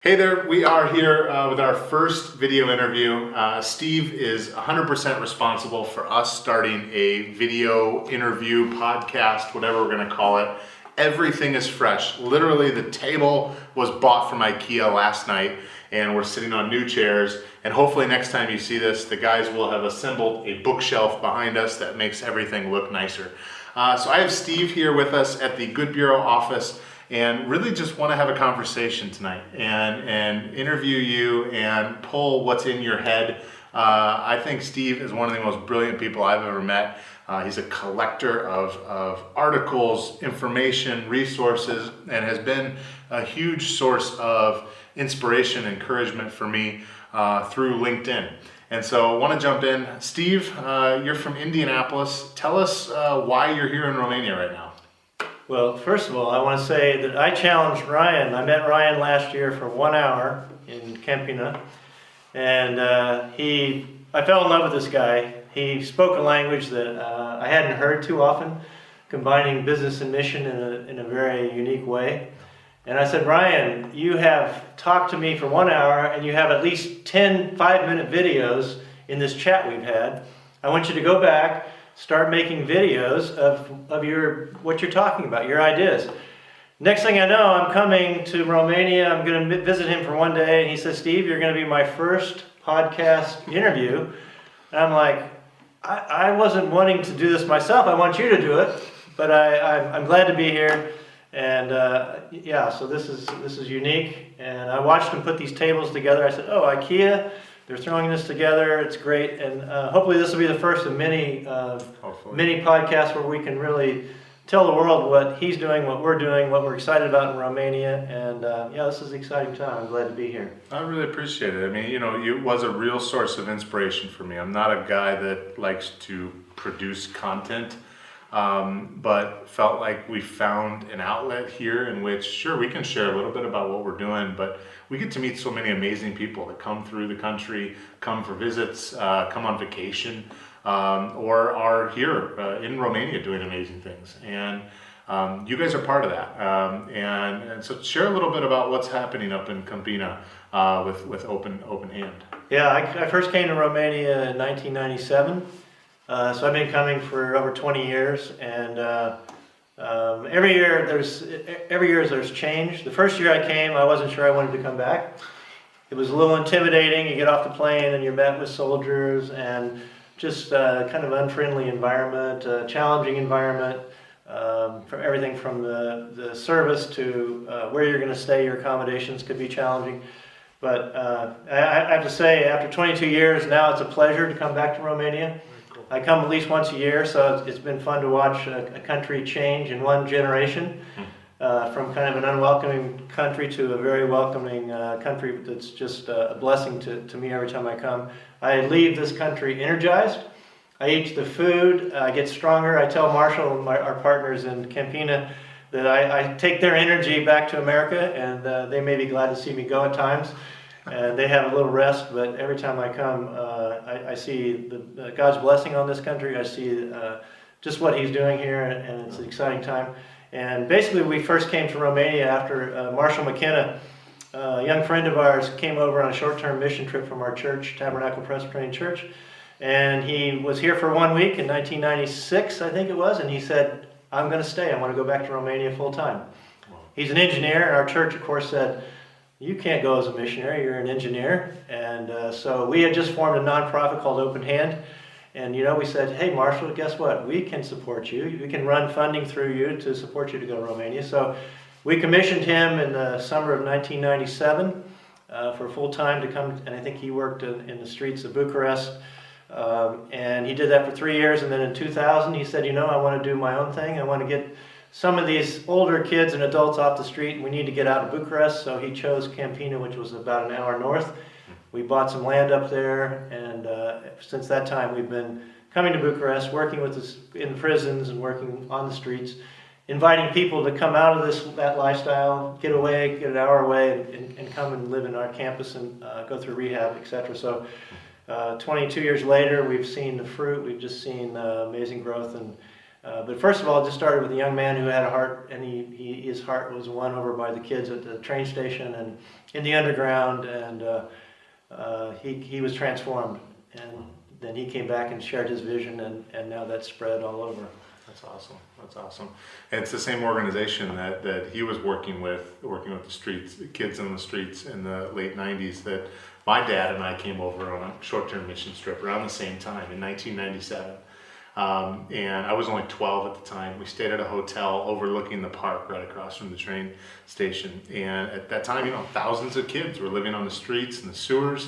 Hey there, we are here with our first video interview. Steve is 100% responsible for us starting a video interview podcast, whatever we're going to call it. Everything is fresh. Literally, the table was bought from IKEA last night and we're sitting on new chairs. And hopefully next time you see this, the guys will have assembled a bookshelf behind us that makes everything look nicer. So I have Steve here with us at the Good Bureau office, and really just want to have a conversation tonight and interview you and pull what's in your head. I think Steve is one of the most brilliant people I've ever met. He's a collector of articles, information, resources, and has been a huge source of inspiration, encouragement for me through LinkedIn. And so I want to jump in. Steve, you're from Indianapolis. Tell us why you're here in Romania right now. Well, first of all, I want to say that I challenged Ryan. I met Ryan last year for 1 hour in Câmpina, and I fell in love with this guy. He spoke a language that I hadn't heard too often, combining business and mission in a very unique way. And I said, Ryan, you have talked to me for 1 hour, and you have at least 10 5-minute videos in this chat we've had. I want you to go back, start making videos of what you're talking about, your ideas. Next thing I know, I'm coming to Romania. I'm going to visit him for one day, and he says, Steve, you're going to be my first podcast interview. And I'm like, I wasn't wanting to do this myself. I want you to do it, but I'm glad to be here. And yeah, so this is unique. And I watched him put these tables together. I said, oh, IKEA. They're throwing this together. It's great, and hopefully this will be the first of many podcasts where we can really tell the world what he's doing, what we're doing, what we're excited about in Romania, and yeah, this is an exciting time. I'm glad to be here. I really appreciate it. I mean, you was a real source of inspiration for me. I'm not a guy that likes to produce content, but felt like we found an outlet here in which, sure, we can share a little bit about what we're doing, but we get to meet so many amazing people that come through the country, come for visits, come on vacation, or are here in Romania doing amazing things. And you guys are part of that. And so share a little bit about what's happening up in Câmpina with Open Hand. Yeah, I first came to Romania in 1997. So I've been coming for over 20 years, and every year there's change. The first year I came, I wasn't sure I wanted to come back. It was a little intimidating. You get off the plane and you're met with soldiers and just kind of unfriendly environment, challenging environment, from everything from the service to where you're going to stay. Your accommodations could be challenging. But I have to say, after 22 years, now it's a pleasure to come back to Romania. I come at least once a year, so it's been fun to watch a country change in one generation, from kind of an unwelcoming country to a very welcoming country that's just a blessing to me every time I come. I leave this country energized. I eat the food, I get stronger. I tell Marshall and our partners in Câmpina that I take their energy back to America, and they may be glad to see me go at times. And they have a little rest, but every time I come, I see God's blessing on this country. I see just what He's doing here, and it's an exciting time. And basically, we first came to Romania after Marshall McKenna, a young friend of ours, came over on a short-term mission trip from our church, Tabernacle Presbyterian Church. And he was here for 1 week in 1996, I think it was, and he said, I'm going to stay. I want to go back to Romania full-time. He's an engineer, and our church, of course, said, you can't go as a missionary, you're an engineer. And so we had just formed a nonprofit called Open Hand. And we said, hey Marshall, guess what? We can support you. We can run funding through you to support you to go to Romania. So we commissioned him in the summer of 1997 for full time to come. And I think he worked in the streets of Bucharest. And he did that for 3 years. And then in 2000, he said, I want to do my own thing. I want to get some of these older kids and adults off the street. We need to get out of Bucharest, so he chose Câmpina, which was about an hour north. We bought some land up there, and since that time we've been coming to Bucharest, working with in prisons and working on the streets, inviting people to come out of that lifestyle, get away, get an hour away, and come and live in our campus and go through rehab, etc. So 22 years later, we've seen the fruit. We've just seen amazing growth, and But first of all, it just started with a young man who had a heart, and his heart was won over by the kids at the train station and in the underground, and he was transformed. And then he came back and shared his vision, and now that's spread all over. That's awesome. That's awesome. And it's the same organization that he was working with the streets, kids in the streets in the late 90s, that my dad and I came over on a short-term mission trip around the same time in 1997. And I was only 12 at the time. We stayed at a hotel overlooking the park right across from the train station. And at that time, thousands of kids were living on the streets and the sewers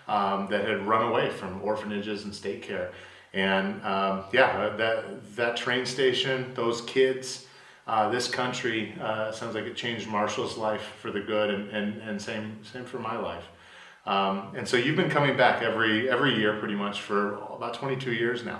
that had run away from orphanages and state care. And that train station, those kids, this country, sounds like it changed Marshall's life for the good, and same for my life. And so you've been coming back every year pretty much for about 22 years now.